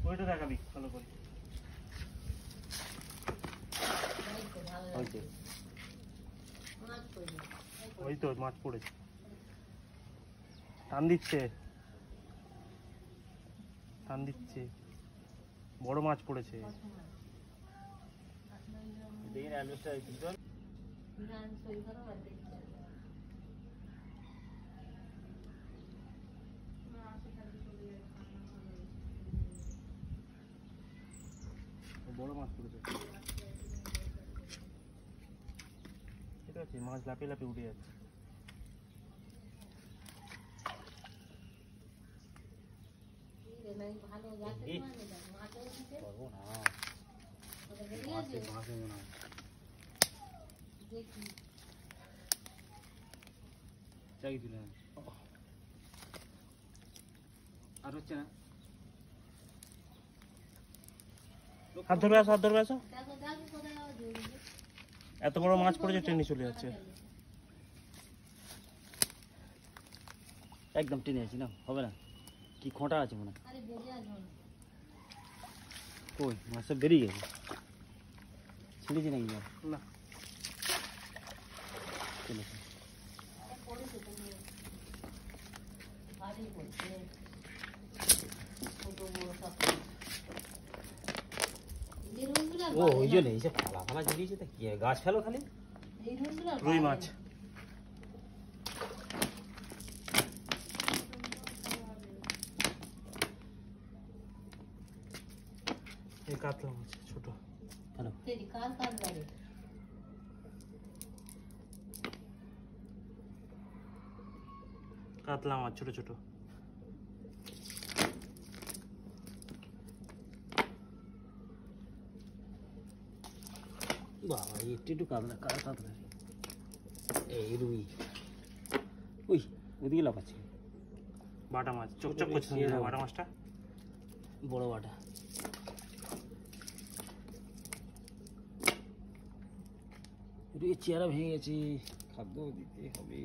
ওইটা দেখাবি ভালো করে। ওই তো মাছ পড়েছে, টান দিচ্ছে টান দিচ্ছে, বড় মাছ পড়েছে। বড় মাছ পড়েছে, ঠিক আছে, মাছ লাফিয়ে লাফিয়ে উঠে যাচ্ছে। আর হচ্ছে না, হাত ধরবে আসো, হাত ধরবে আসো। এত বড় মাছ পড়েছে, টেনে চলে যাচ্ছে। একদম টেনে আছি না, হবে না, কি খোঁটা আছে মনে হয়। কই মাছ সব বেরিয়ে গেছে, ছিঁড়েছি নাকি না? চলেছে ও ওই জন্য এইসব ফালা ফালা ঝুলিয়েছে, তা কি গাছ ফেলো খালি। রুই মাছ, এই কাতলা মাছ ছোট, কাতলা মাছ ছোট ছোট। বাবা একটু একটু কাতলা কাতলা, এই রুই, ওই ওদিকে লাফাচ্ছে। বাটা মাছ চকচক করছে, বাটা মাছটা বড় বাটা। রুইয়ের চেহারা ভেঙে গেছে, খাদ্য দিতে হবে।